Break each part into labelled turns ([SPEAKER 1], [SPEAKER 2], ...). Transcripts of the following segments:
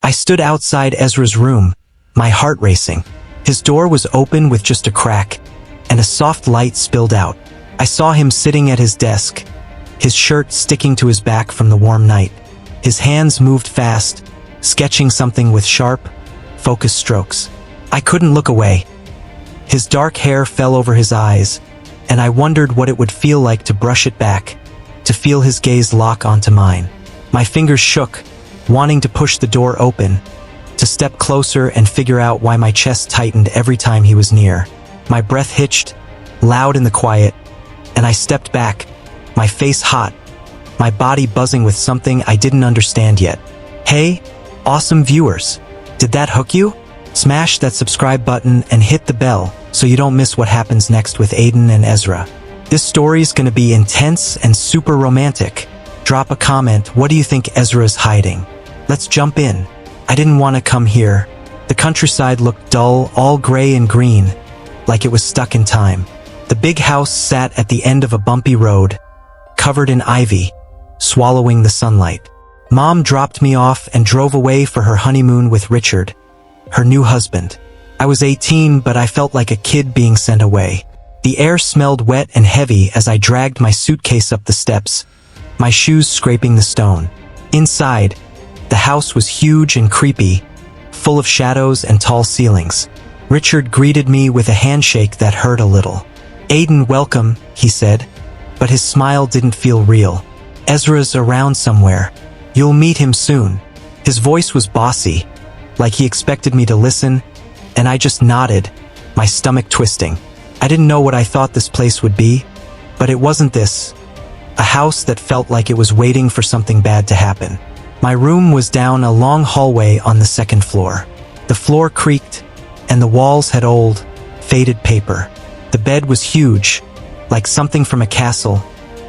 [SPEAKER 1] I stood outside Ezra's room, my heart racing. His door was open with just a crack, and a soft light spilled out. I saw him sitting at his desk, his shirt sticking to his back from the warm night. His hands moved fast, sketching something with sharp, focused strokes. I couldn't look away. His dark hair fell over his eyes, and I wondered what it would feel like to brush it back, to feel his gaze lock onto mine. My fingers shook, wanting to push the door open, to step closer and figure out why my chest tightened every time he was near. My breath hitched, loud in the quiet, and I stepped back, my face hot, my body buzzing with something I didn't understand yet. Hey, awesome viewers! Did that hook you? Smash that subscribe button and hit the bell so you don't miss what happens next with Aiden and Ezra. This story's gonna be intense and super romantic. Drop a comment, what do you think Ezra's hiding? Let's jump in. I didn't want to come here. The countryside looked dull, all gray and green, like it was stuck in time. The big house sat at the end of a bumpy road, covered in ivy, swallowing the sunlight. Mom dropped me off and drove away for her honeymoon with Richard, her new husband. I was 18, but I felt like a kid being sent away. The air smelled wet and heavy as I dragged my suitcase up the steps, my shoes scraping the stone. Inside, the house was huge and creepy, full of shadows and tall ceilings. Richard greeted me with a handshake that hurt a little. Aiden, welcome, he said, but his smile didn't feel real. Ezra's around somewhere. You'll meet him soon. His voice was bossy, like he expected me to listen, and I just nodded, my stomach twisting. I didn't know what I thought this place would be, but it wasn't this. A house that felt like it was waiting for something bad to happen. My room was down a long hallway on the second floor. The floor creaked, and the walls had old, faded paper. The bed was huge, like something from a castle,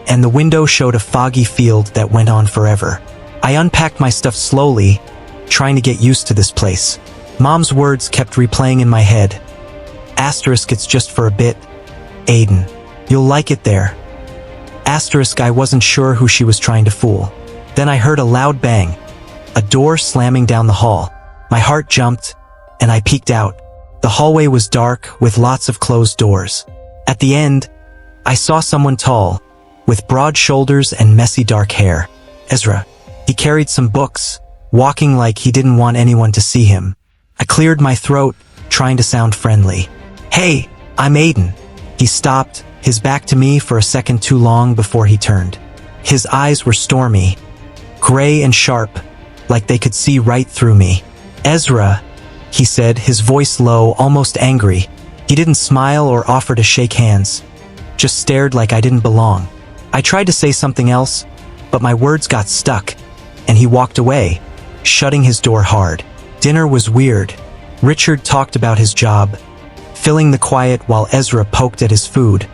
[SPEAKER 1] and the window showed a foggy field that went on forever. I unpacked my stuff slowly, trying to get used to this place. Mom's words kept replaying in my head. Asterisk, it's just for a bit. Aiden, you'll like it there. Asterisk, I wasn't sure who she was trying to fool. Then I heard a loud bang, a door slamming down the hall. My heart jumped, and I peeked out. The hallway was dark, with lots of closed doors. At the end, I saw someone tall, with broad shoulders and messy dark hair. Ezra. He carried some books, walking like he didn't want anyone to see him. I cleared my throat, trying to sound friendly. Hey, I'm Aiden. He stopped, his back to me for a second too long before he turned. His eyes were stormy, gray and sharp, like they could see right through me. Ezra, he said, his voice low, almost angry. He didn't smile or offer to shake hands, just stared like I didn't belong. I tried to say something else, but my words got stuck, and he walked away, shutting his door hard. Dinner was weird. Richard talked about his job, filling the quiet while Ezra poked at his food,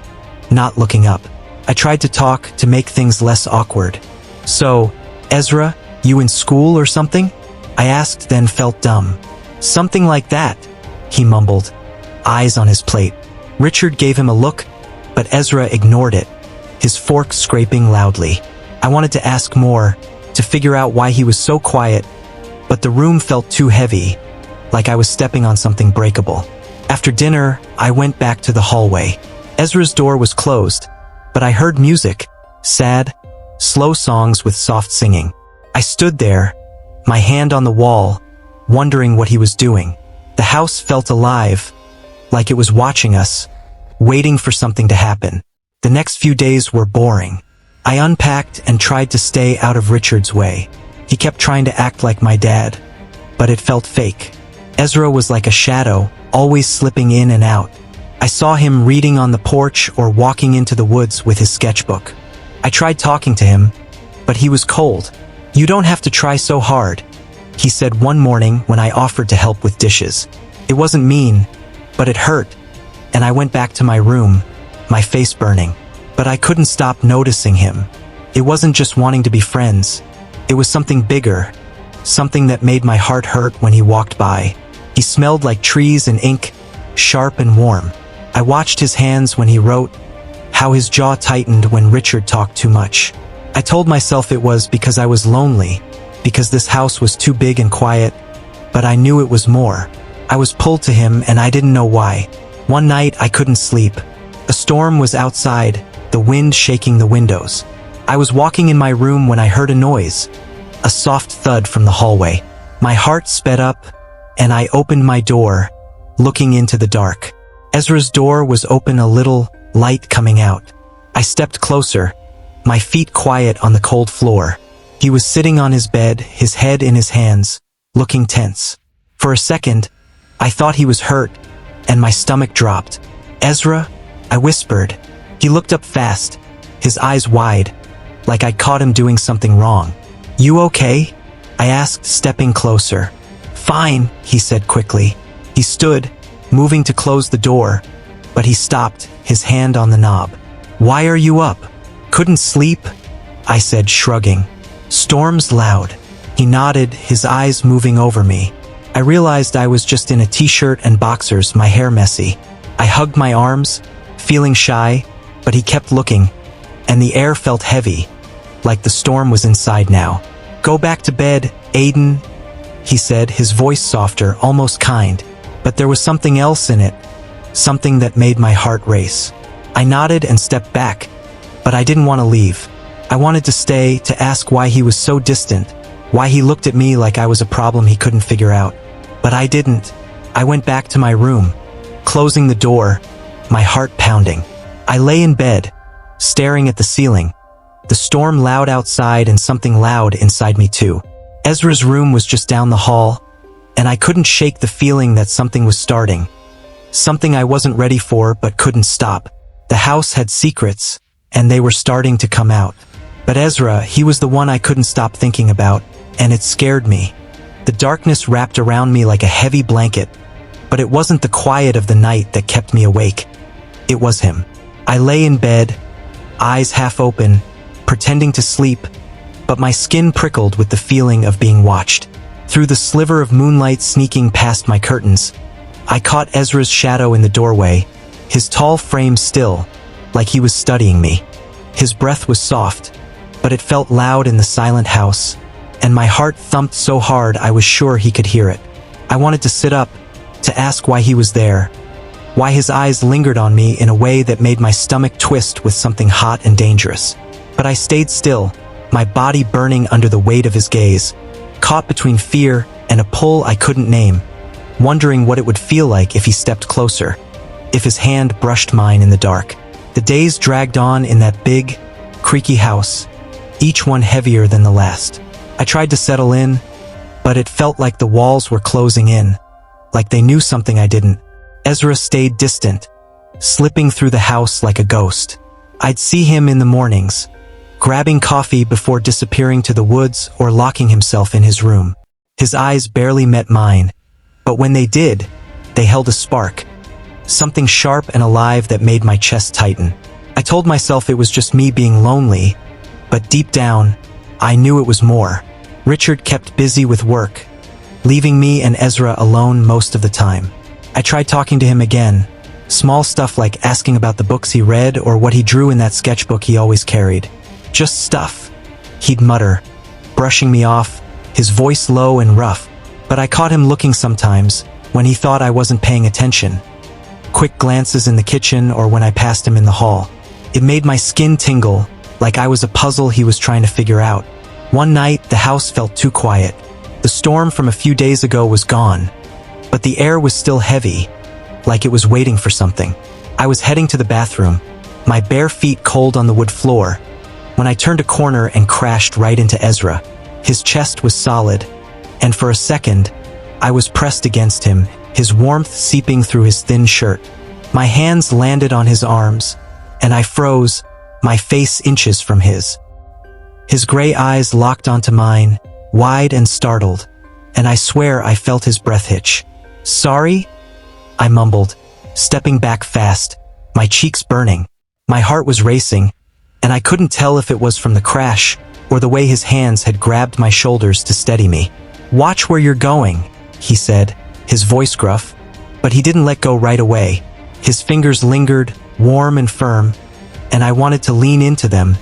[SPEAKER 1] not looking up. I tried to talk to make things less awkward. So, Ezra, you in school or something? I asked, then felt dumb. Something like that, he mumbled, eyes on his plate. Richard gave him a look, but Ezra ignored it, his fork scraping loudly. I wanted to ask more, to figure out why he was so quiet, but the room felt too heavy, like I was stepping on something breakable. After dinner, I went back to the hallway. Ezra's door was closed, but I heard music, sad, slow songs with soft singing. I stood there, my hand on the wall, wondering what he was doing. The house felt alive, like it was watching us, waiting for something to happen. The next few days were boring. I unpacked and tried to stay out of Richard's way. He kept trying to act like my dad, but it felt fake. Ezra was like a shadow, always slipping in and out. I saw him reading on the porch or walking into the woods with his sketchbook. I tried talking to him, but he was cold. You don't have to try so hard, he said one morning when I offered to help with dishes. It wasn't mean, but it hurt, and I went back to my room, my face burning. But I couldn't stop noticing him. It wasn't just wanting to be friends. It was something bigger, something that made my heart hurt when he walked by. He smelled like trees and ink, sharp and warm. I watched his hands when he wrote, how his jaw tightened when Richard talked too much. I told myself it was because I was lonely, because this house was too big and quiet, but I knew it was more. I was pulled to him and I didn't know why. One night I couldn't sleep. A storm was outside, the wind shaking the windows. I was walking in my room when I heard a noise, a soft thud from the hallway. My heart sped up, and I opened my door, looking into the dark. Ezra's door was open, a little light coming out. I stepped closer, my feet quiet on the cold floor. He was sitting on his bed, his head in his hands, looking tense. For a second, I thought he was hurt, and my stomach dropped. "Ezra?" I whispered. He looked up fast, his eyes wide, like I'd caught him doing something wrong. "You okay?" I asked, stepping closer. "Fine," he said quickly. He stood, moving to close the door, but he stopped, his hand on the knob. "Why are you up?" "Couldn't sleep," I said, shrugging. "Storm's loud." He nodded, his eyes moving over me. I realized I was just in a t-shirt and boxers, my hair messy. I hugged my arms, feeling shy, but he kept looking, and the air felt heavy, like the storm was inside now. "Go back to bed, Aiden," he said, his voice softer, almost kind, but there was something else in it, something that made my heart race. I nodded and stepped back, but I didn't want to leave. I wanted to stay, to ask why he was so distant, why he looked at me like I was a problem he couldn't figure out. But I didn't. I went back to my room, closing the door, my heart pounding. I lay in bed, staring at the ceiling. The storm loud outside and something loud inside me too. Ezra's room was just down the hall, and I couldn't shake the feeling that something was starting. Something I wasn't ready for but couldn't stop. The house had secrets, and they were starting to come out. But Ezra, he was the one I couldn't stop thinking about, and it scared me. The darkness wrapped around me like a heavy blanket, but it wasn't the quiet of the night that kept me awake. It was him. I lay in bed, eyes half open, pretending to sleep, but my skin prickled with the feeling of being watched. Through the sliver of moonlight sneaking past my curtains, I caught Ezra's shadow in the doorway, his tall frame still, like he was studying me. His breath was soft, but it felt loud in the silent house, and my heart thumped so hard I was sure he could hear it. I wanted to sit up, to ask why he was there, why his eyes lingered on me in a way that made my stomach twist with something hot and dangerous. But I stayed still, my body burning under the weight of his gaze, caught between fear and a pull I couldn't name, wondering what it would feel like if he stepped closer, if his hand brushed mine in the dark. The days dragged on in that big, creaky house, each one heavier than the last. I tried to settle in, but it felt like the walls were closing in, like they knew something I didn't. Ezra stayed distant, slipping through the house like a ghost. I'd see him in the mornings, grabbing coffee before disappearing to the woods or locking himself in his room. His eyes barely met mine, but when they did, they held a spark, something sharp and alive that made my chest tighten. I told myself it was just me being lonely, but deep down, I knew it was more. Richard kept busy with work, leaving me and Ezra alone most of the time. I tried talking to him again, small stuff like asking about the books he read or what he drew in that sketchbook he always carried. Just stuff, he'd mutter, brushing me off, his voice low and rough. But I caught him looking sometimes, when he thought I wasn't paying attention. Quick glances in the kitchen or when I passed him in the hall. It made my skin tingle, like I was a puzzle he was trying to figure out. One night, the house felt too quiet. The storm from a few days ago was gone, but the air was still heavy, like it was waiting for something. I was heading to the bathroom, my bare feet cold on the wood floor, when I turned a corner and crashed right into Ezra. His chest was solid, and for a second, I was pressed against him, his warmth seeping through his thin shirt. My hands landed on his arms, and I froze, my face inches from his. His gray eyes locked onto mine, wide and startled, and I swear I felt his breath hitch. "Sorry?" I mumbled, stepping back fast, my cheeks burning. My heart was racing, and I couldn't tell if it was from the crash or the way his hands had grabbed my shoulders to steady me. "Watch where you're going," he said, his voice gruff, but he didn't let go right away. His fingers lingered, warm and firm, and I wanted to lean into them,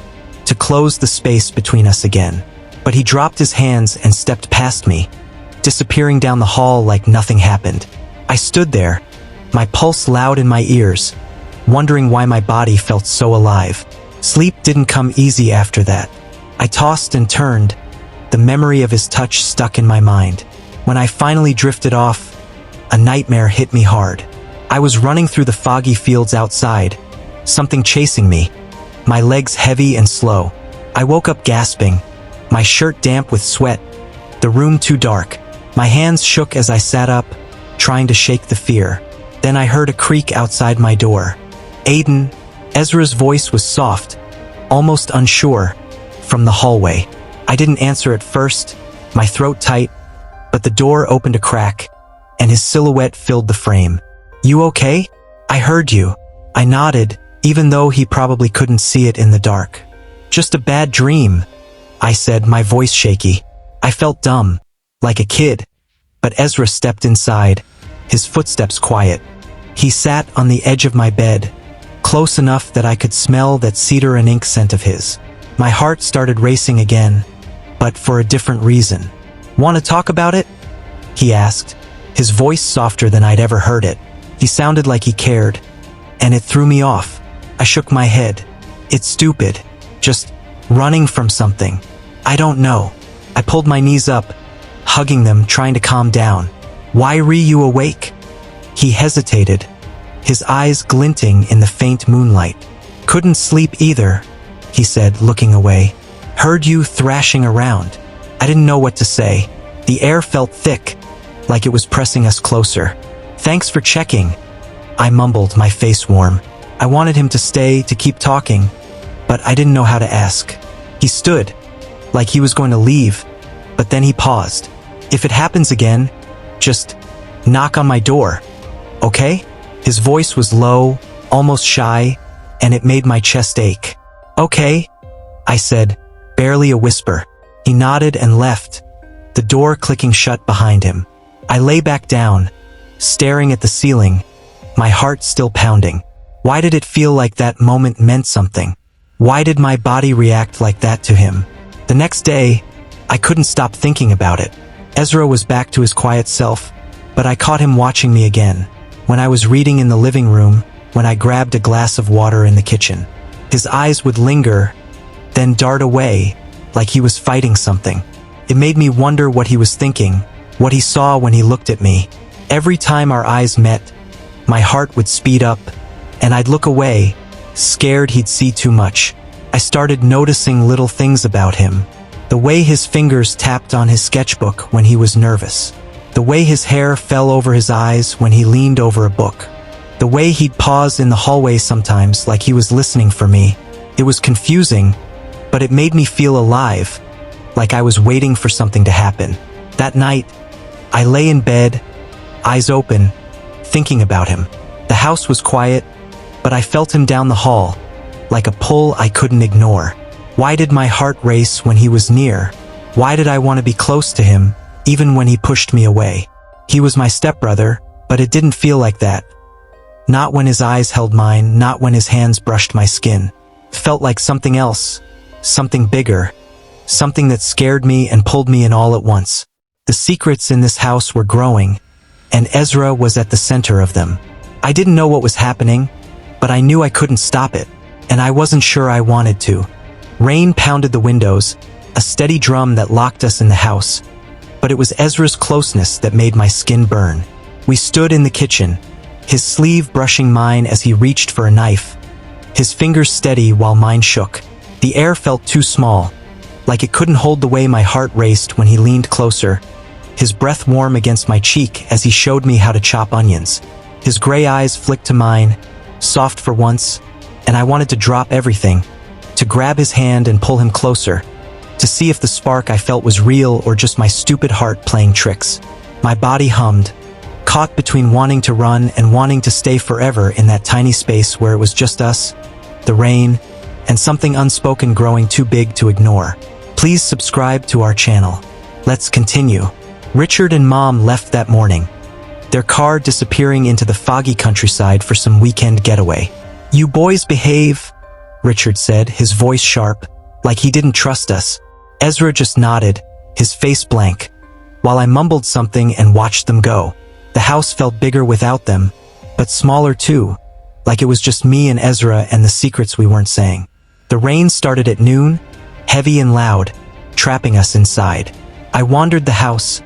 [SPEAKER 1] to close the space between us again. But he dropped his hands and stepped past me, disappearing down the hall like nothing happened. I stood there, my pulse loud in my ears, wondering why my body felt so alive. Sleep didn't come easy after that. I tossed and turned, the memory of his touch stuck in my mind. When I finally drifted off, a nightmare hit me hard. I was running through the foggy fields outside, something chasing me, my legs heavy and slow. I woke up gasping, my shirt damp with sweat, the room too dark. My hands shook as I sat up, trying to shake the fear. Then I heard a creak outside my door. Aiden, Ezra's voice was soft, almost unsure, from the hallway. I didn't answer at first, my throat tight, but the door opened a crack, and his silhouette filled the frame. "You okay?" "I heard you." I nodded, even though he probably couldn't see it in the dark. "Just a bad dream," I said, my voice shaky. I felt dumb, like a kid, but Ezra stepped inside, his footsteps quiet. He sat on the edge of my bed, close enough that I could smell that cedar and ink scent of his. My heart started racing again, but for a different reason. "Want to talk about it?" he asked, his voice softer than I'd ever heard it. He sounded like he cared, and it threw me off. I shook my head. "It's stupid. Just running from something. I don't know." I pulled my knees up, hugging them, trying to calm down. "Why are you awake?" He hesitated, his eyes glinting in the faint moonlight. "Couldn't sleep either," he said, looking away. "Heard you thrashing around." I didn't know what to say. The air felt thick, like it was pressing us closer. "Thanks for checking," I mumbled, my face warm. I wanted him to stay, to keep talking, but I didn't know how to ask. He stood, like he was going to leave, but then he paused. "If it happens again, just knock on my door, okay?" His voice was low, almost shy, and it made my chest ache. "Okay," I said, barely a whisper. He nodded and left, the door clicking shut behind him. I lay back down, staring at the ceiling, my heart still pounding. Why did it feel like that moment meant something? Why did my body react like that to him? The next day, I couldn't stop thinking about it. Ezra was back to his quiet self, but I caught him watching me again. When I was reading in the living room, when I grabbed a glass of water in the kitchen. His eyes would linger, then dart away, like he was fighting something. It made me wonder what he was thinking, what he saw when he looked at me. Every time our eyes met, my heart would speed up, and I'd look away, scared he'd see too much. I started noticing little things about him. The way his fingers tapped on his sketchbook when he was nervous. The way his hair fell over his eyes when he leaned over a book. The way he'd pause in the hallway sometimes like he was listening for me. It was confusing, but it made me feel alive, like I was waiting for something to happen. That night, I lay in bed, eyes open, thinking about him. The house was quiet, but I felt him down the hall, like a pull I couldn't ignore. Why did my heart race when he was near? Why did I want to be close to him, even when he pushed me away? He was my stepbrother, but it didn't feel like that. Not when his eyes held mine, not when his hands brushed my skin. It felt like something else, something bigger, something that scared me and pulled me in all at once. The secrets in this house were growing, and Ezra was at the center of them. I didn't know what was happening, but I knew I couldn't stop it, and I wasn't sure I wanted to. Rain pounded the windows, a steady drum that locked us in the house, but it was Ezra's closeness that made my skin burn. We stood in the kitchen, his sleeve brushing mine as he reached for a knife, his fingers steady while mine shook. The air felt too small, like it couldn't hold the way my heart raced when he leaned closer, his breath warm against my cheek as he showed me how to chop onions. His gray eyes flicked to mine, soft for once, and I wanted to drop everything, to grab his hand and pull him closer, to see if the spark I felt was real or just my stupid heart playing tricks. My body hummed, caught between wanting to run and wanting to stay forever in that tiny space where it was just us, the rain, and something unspoken growing too big to ignore. Please subscribe to our channel. Let's continue. Richard and Mom left that morning, their car disappearing into the foggy countryside for some weekend getaway. "You boys behave," Richard said, his voice sharp, like he didn't trust us. Ezra just nodded, his face blank. while I mumbled something and watched them go. The house felt bigger without them, but smaller too, like it was just me and Ezra and the secrets we weren't saying. The rain started at noon, heavy and loud, trapping us inside. I wandered the house,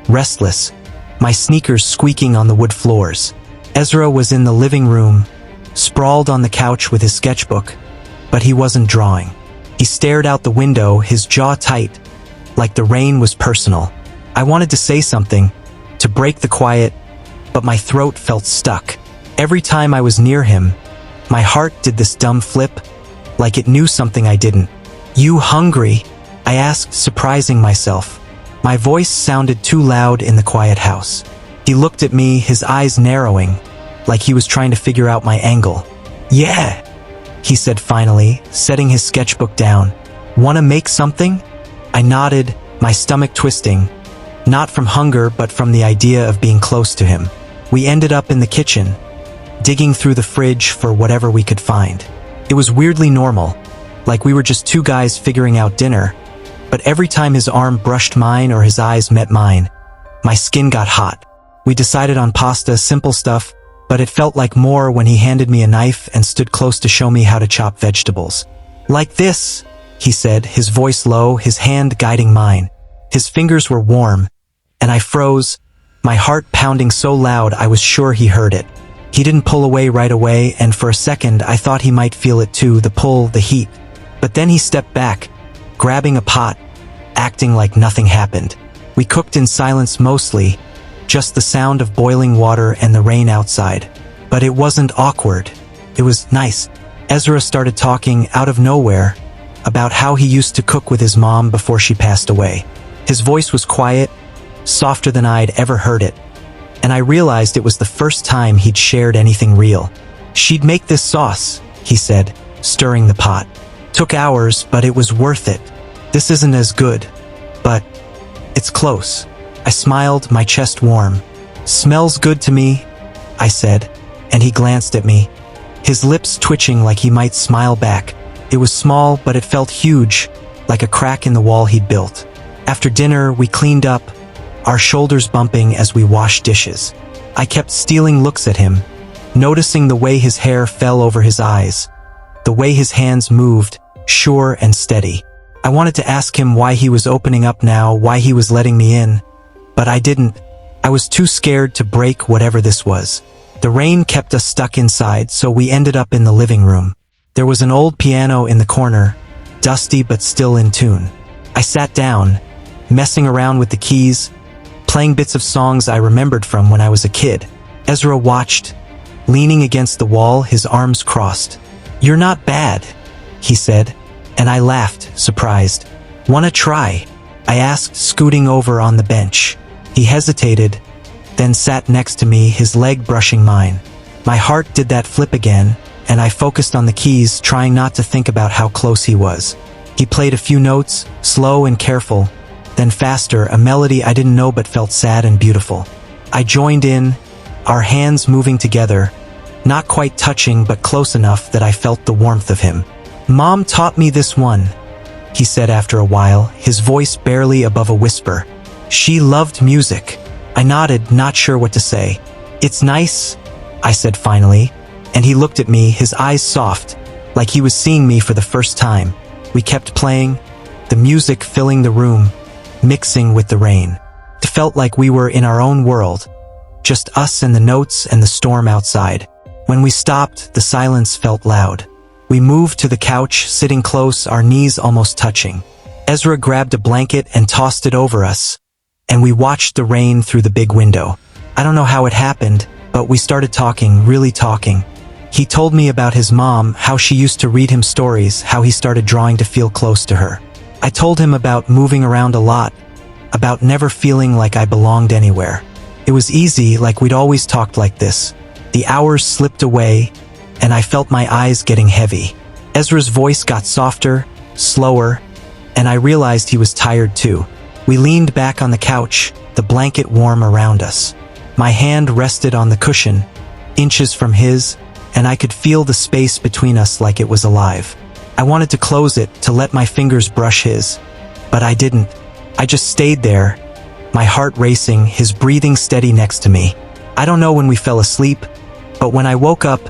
[SPEAKER 1] restless, my sneakers squeaking on the wood floors. Ezra was in the living room, sprawled on the couch with his sketchbook, but he wasn't drawing. He stared out the window, his jaw tight, like the rain was personal. I wanted to say something, to break the quiet, but my throat felt stuck. Every time I was near him, my heart did this dumb flip, like it knew something I didn't. "You hungry?" I asked, surprising myself. My voice sounded too loud in the quiet house. He looked at me, his eyes narrowing, like he was trying to figure out my angle. "Yeah," he said finally, setting his sketchbook down. "Wanna make something?" I nodded, my stomach twisting, not from hunger but from the idea of being close to him. We ended up in the kitchen, digging through the fridge for whatever we could find. It was weirdly normal, like we were just two guys figuring out dinner, but every time his arm brushed mine or his eyes met mine, my skin got hot. We decided on pasta, simple stuff, but it felt like more when he handed me a knife and stood close to show me how to chop vegetables. "Like this," he said, his voice low, his hand guiding mine. His fingers were warm, and I froze, my heart pounding so loud I was sure he heard it. He didn't pull away right away, and for a second I thought he might feel it too, the pull, the heat. But then he stepped back, grabbing a pot, acting like nothing happened. We cooked in silence mostly, just the sound of boiling water and the rain outside. But it wasn't awkward. It was nice. Ezra started talking out of nowhere about how he used to cook with his mom before she passed away. His voice was quiet, softer than I'd ever heard it, and I realized it was the first time he'd shared anything real. "She'd make this sauce," he said, stirring the pot. "Took hours, but it was worth it. This isn't as good, but it's close." I smiled, my chest warm. "Smells good to me," I said, and he glanced at me, his lips twitching like he might smile back. It was small, but it felt huge, like a crack in the wall he'd built. After dinner, we cleaned up, our shoulders bumping as we washed dishes. I kept stealing looks at him, noticing the way his hair fell over his eyes, the way his hands moved, sure and steady. I wanted to ask him why he was opening up now, why he was letting me in, but I didn't. I was too scared to break whatever this was. The rain kept us stuck inside, so we ended up in the living room. There was an old piano in the corner, dusty but still in tune. I sat down, messing around with the keys, playing bits of songs I remembered from when I was a kid. Ezra watched, leaning against the wall, his arms crossed. "You're not bad," he said, and I laughed, surprised. "Wanna try?" I asked, scooting over on the bench. He hesitated, then sat next to me, his leg brushing mine. My heart did that flip again, and I focused on the keys, trying not to think about how close he was. He played a few notes, slow and careful, then faster, a melody I didn't know but felt sad and beautiful. I joined in, our hands moving together, not quite touching but close enough that I felt the warmth of him. "Mom taught me this one," he said after a while, his voice barely above a whisper. "She loved music." I nodded, not sure what to say. "It's nice," I said finally, and he looked at me, his eyes soft, like he was seeing me for the first time. We kept playing, the music filling the room, mixing with the rain. It felt like we were in our own world, just us and the notes and the storm outside. When we stopped, the silence felt loud. We moved to the couch, sitting close, our knees almost touching. Ezra grabbed a blanket and tossed it over us, and we watched the rain through the big window. I don't know how it happened, but we started talking, really talking. He told me about his mom, how she used to read him stories, how he started drawing to feel close to her. I told him about moving around a lot, about never feeling like I belonged anywhere. It was easy, like we'd always talked like this. The hours slipped away, and I felt my eyes getting heavy. Ezra's voice got softer, slower, and I realized he was tired too. We leaned back on the couch, the blanket warm around us. My hand rested on the cushion, inches from his, and I could feel the space between us like it was alive. I wanted to close it, to let my fingers brush his, but I didn't. I just stayed there, my heart racing, his breathing steady next to me. I don't know when we fell asleep, but when I woke up,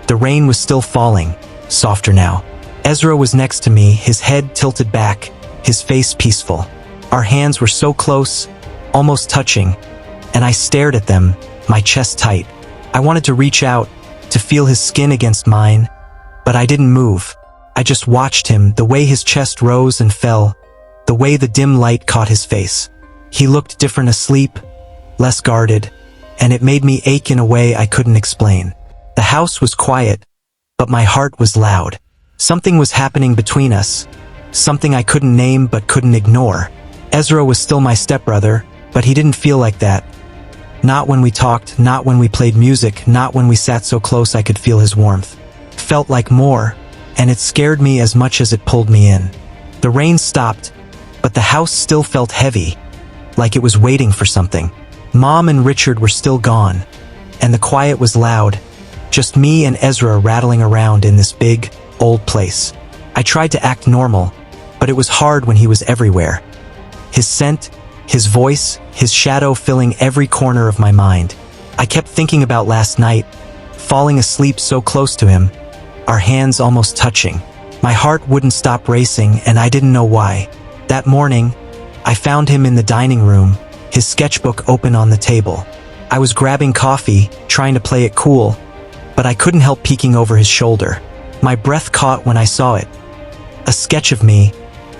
[SPEAKER 1] the rain was still falling, softer now. Ezra was next to me, his head tilted back, his face peaceful. Our hands were so close, almost touching, and I stared at them, my chest tight. I wanted to reach out, to feel his skin against mine, but I didn't move. I just watched him, the way his chest rose and fell, the way the dim light caught his face. He looked different asleep, less guarded, and it made me ache in a way I couldn't explain. The house was quiet, but my heart was loud. Something was happening between us, something I couldn't name but couldn't ignore. Ezra was still my stepbrother, but he didn't feel like that. Not when we talked, not when we played music, not when we sat so close I could feel his warmth. Felt like more, and it scared me as much as it pulled me in. The rain stopped, but the house still felt heavy, like it was waiting for something. Mom and Richard were still gone, and the quiet was loud, just me and Ezra rattling around in this big, old place. I tried to act normal, but it was hard when he was everywhere. His scent, his voice, his shadow filling every corner of my mind. I kept thinking about last night, falling asleep so close to him, our hands almost touching. My heart wouldn't stop racing, and I didn't know why. That morning, I found him in the dining room, his sketchbook open on the table. I was grabbing coffee, trying to play it cool, but I couldn't help peeking over his shoulder. My breath caught when I saw it. A sketch of me,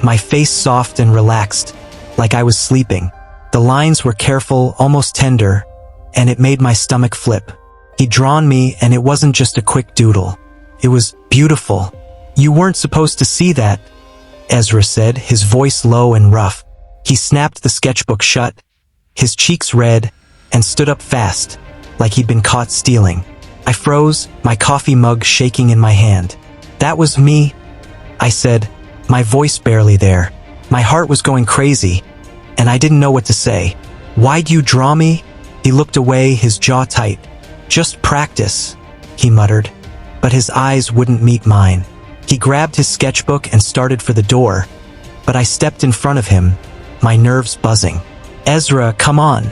[SPEAKER 1] my face soft and relaxed, like I was sleeping. The lines were careful, almost tender, and it made my stomach flip. He'd drawn me, and it wasn't just a quick doodle. It was beautiful. You weren't supposed to see that, Ezra said, his voice low and rough. He snapped the sketchbook shut, his cheeks red, and stood up fast, like he'd been caught stealing. I froze, my coffee mug shaking in my hand. That was me, I said, my voice barely there. My heart was going crazy, and I didn't know what to say. Why'd you draw me? He looked away, his jaw tight. Just practice, he muttered, but his eyes wouldn't meet mine. He grabbed his sketchbook and started for the door, but I stepped in front of him, my nerves buzzing. Ezra, come on,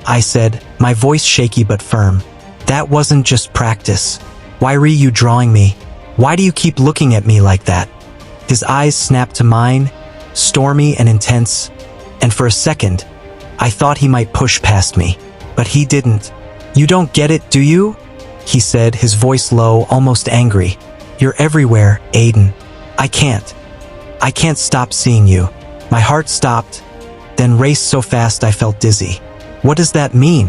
[SPEAKER 1] I said, my voice shaky but firm. That wasn't just practice. Why are you drawing me? Why do you keep looking at me like that? His eyes snapped to mine, stormy and intense, and for a second, I thought he might push past me. But he didn't. You don't get it, do you? He said, his voice low, almost angry. You're everywhere, Aiden. I can't stop seeing you. My heart stopped, then raced so fast I felt dizzy. What does that mean?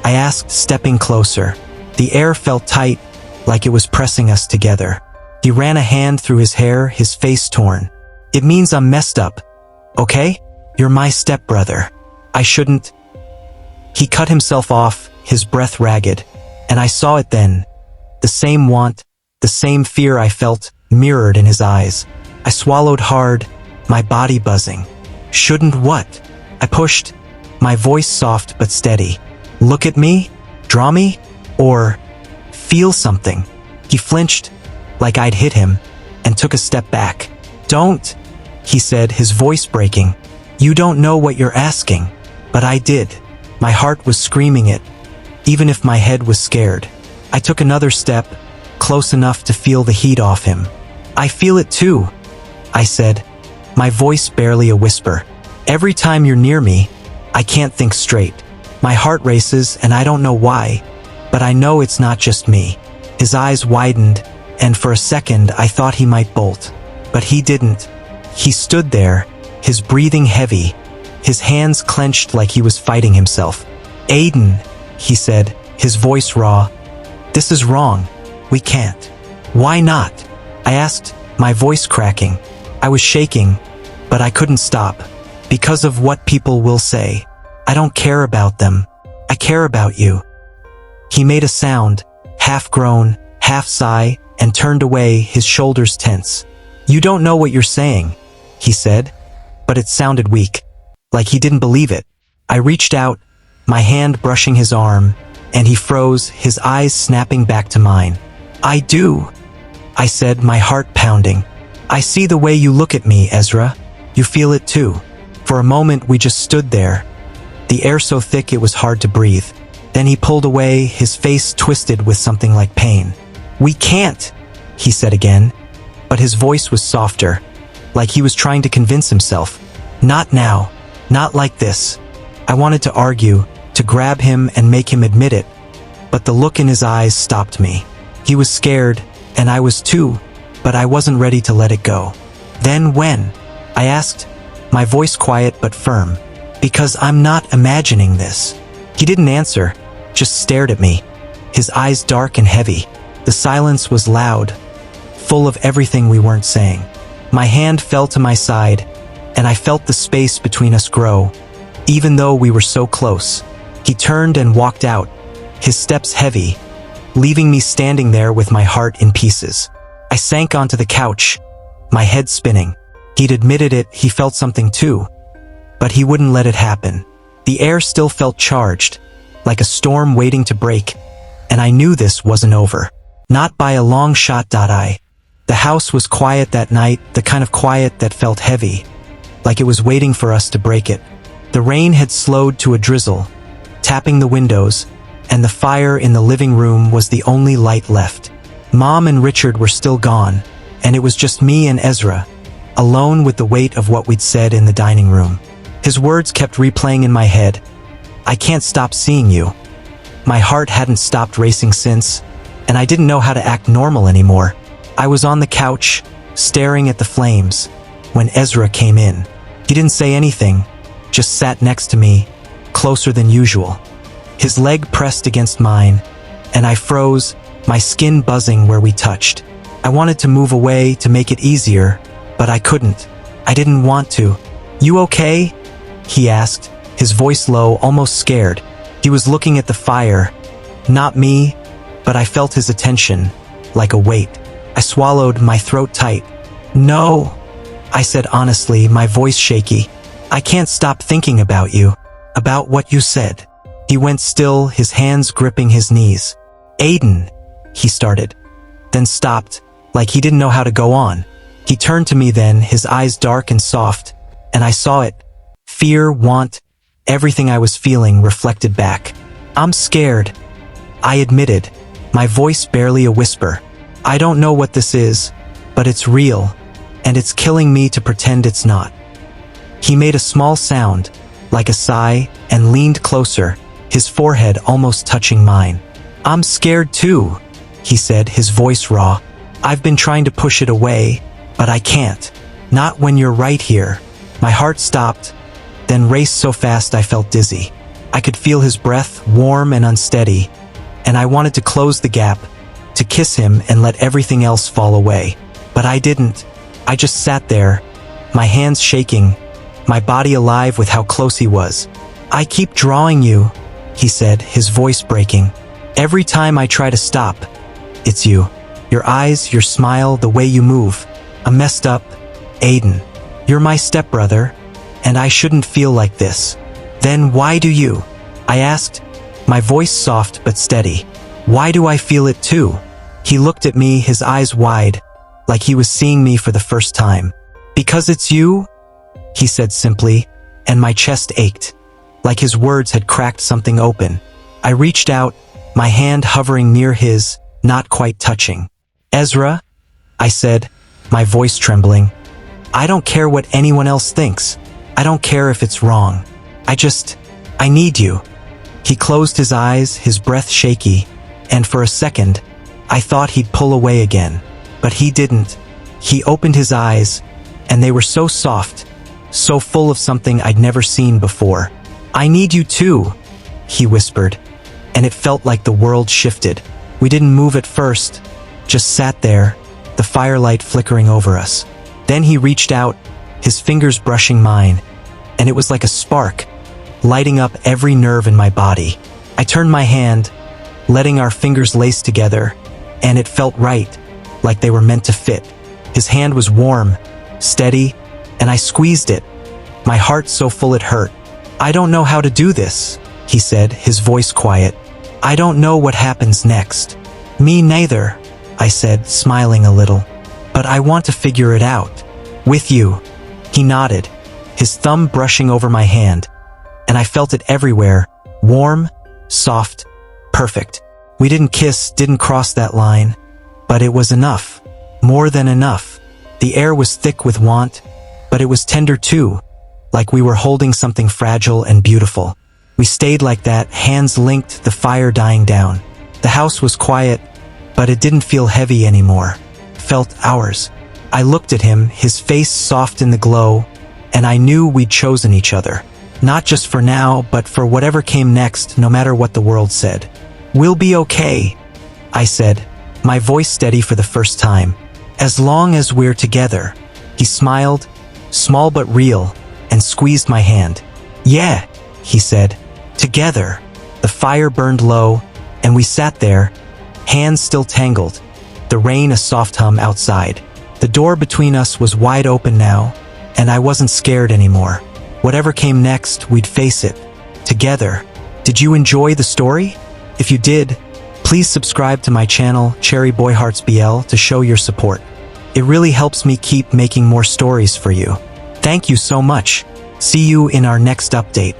[SPEAKER 1] I asked, stepping closer. The air felt tight, like it was pressing us together. He ran a hand through his hair, his face torn. It means I'm messed up, okay? You're my stepbrother. I shouldn't. He cut himself off, his breath ragged, and I saw it then. The same want, the same fear I felt, mirrored in his eyes. I swallowed hard, my body buzzing. Shouldn't what? I pushed, my voice soft but steady. Look at me? Draw me? Or feel something? He flinched, like I'd hit him, and took a step back. Don't, he said, his voice breaking. You don't know what you're asking. But I did. My heart was screaming it, even if my head was scared. I took another step, close enough to feel the heat off him. I feel it too, I said, my voice barely a whisper. Every time you're near me, I can't think straight. My heart races and I don't know why, but I know it's not just me. His eyes widened, and for a second I thought he might bolt. But he didn't. He stood there, his breathing heavy, his hands clenched like he was fighting himself. Aiden, he said, his voice raw. This is wrong. We can't. Why not? I asked, my voice cracking. I was shaking, but I couldn't stop. Because of what people will say. I don't care about them. I care about you. He made a sound, half groan, half sigh, and turned away, his shoulders tense. You don't know what you're saying, he said, but it sounded weak, like he didn't believe it. I reached out, my hand brushing his arm, and he froze, his eyes snapping back to mine. I do, I said, my heart pounding. I see the way you look at me, Ezra. You feel it too. For a moment we just stood there, the air so thick it was hard to breathe. Then he pulled away, his face twisted with something like pain. "We can't," he said again, but his voice was softer, like he was trying to convince himself. "Not now, not like this." I wanted to argue, to grab him and make him admit it, but the look in his eyes stopped me. He was scared, and I was too, but I wasn't ready to let it go. "Then when?" I asked, my voice quiet but firm. "Because I'm not imagining this." He didn't answer, just stared at me, his eyes dark and heavy. The silence was loud, full of everything we weren't saying. My hand fell to my side, and I felt the space between us grow, even though we were so close. He turned and walked out, his steps heavy, leaving me standing there with my heart in pieces. I sank onto the couch, my head spinning. He'd admitted it, he felt something too, but he wouldn't let it happen. The air still felt charged, like a storm waiting to break, and I knew this wasn't over. Not by a long shot. The house was quiet that night, the kind of quiet that felt heavy, like it was waiting for us to break it. The rain had slowed to a drizzle, tapping the windows, and the fire in the living room was the only light left. Mom and Richard were still gone, and it was just me and Ezra, alone with the weight of what we'd said in the dining room. His words kept replaying in my head. "I can't stop seeing you." My heart hadn't stopped racing since, and I didn't know how to act normal anymore. I was on the couch, staring at the flames, when Ezra came in. He didn't say anything, just sat next to me, closer than usual. His leg pressed against mine, and I froze, my skin buzzing where we touched. I wanted to move away to make it easier, but I couldn't. I didn't want to. "You okay?" he asked, his voice low, almost scared. He was looking at the fire, not me, but I felt his attention, like a weight. I swallowed, my throat tight. "No," I said honestly, my voice shaky. "I can't stop thinking about you, about what you said." He went still, his hands gripping his knees. "Aiden," he started, then stopped, like he didn't know how to go on. He turned to me then, his eyes dark and soft, and I saw it. Fear, want, everything I was feeling reflected back. "I'm scared," I admitted, my voice barely a whisper. "I don't know what this is, but it's real, and it's killing me to pretend it's not." He made a small sound, like a sigh, and leaned closer, his forehead almost touching mine. "I'm scared too," he said, his voice raw. "I've been trying to push it away, but I can't. Not when you're right here." My heart stopped, then raced so fast I felt dizzy. I could feel his breath, warm and unsteady, and I wanted to close the gap, to kiss him and let everything else fall away. But I didn't. I just sat there, my hands shaking, my body alive with how close he was. "I keep drawing you," he said, his voice breaking. "Every time I try to stop, it's you. Your eyes, your smile, the way you move. I'm messed up, Aiden. You're my stepbrother, and I shouldn't feel like this." "Then why do you?" I asked, my voice soft but steady. "Why do I feel it too?" He looked at me, his eyes wide, like he was seeing me for the first time. "Because it's you," he said simply, and my chest ached, like his words had cracked something open. I reached out, my hand hovering near his, not quite touching. "Ezra," I said, my voice trembling, "I don't care what anyone else thinks. I don't care if it's wrong. I need you." He closed his eyes, his breath shaky, and for a second, I thought he'd pull away again. But he didn't. He opened his eyes, and they were so soft, so full of something I'd never seen before. "I need you too," he whispered, and it felt like the world shifted. We didn't move at first, just sat there, the firelight flickering over us. Then he reached out, his fingers brushing mine, and it was like a spark, lighting up every nerve in my body. I turned my hand, letting our fingers lace together, and it felt right, like they were meant to fit. His hand was warm, steady, and I squeezed it, my heart so full it hurt. "I don't know how to do this," he said, his voice quiet. "I don't know what happens next." "Me neither," I said, smiling a little. "But I want to figure it out. With you." He nodded, his thumb brushing over my hand. and I felt it everywhere. Warm, soft, perfect. We didn't kiss, didn't cross that line, but it was enough. More than enough. The air was thick with want, but it was tender too, like we were holding something fragile and beautiful. We stayed like that, hands linked, the fire dying down. The house was quiet, but it didn't feel heavy anymore. It felt ours. I looked at him, his face soft in the glow, and I knew we'd chosen each other. Not just for now, but for whatever came next, no matter what the world said. "We'll be okay," I said, my voice steady for the first time. "As long as we're together." He smiled, small but real, and squeezed my hand. "Yeah," he said, "together." The fire burned low, and we sat there, hands still tangled, the rain a soft hum outside. The door between us was wide open now, and I wasn't scared anymore. Whatever came next, we'd face it, together. Did you enjoy the story? If you did, please subscribe to my channel, Cherryboyhearts BL, to show your support. It really helps me keep making more stories for you. Thank you so much. See you in our next update.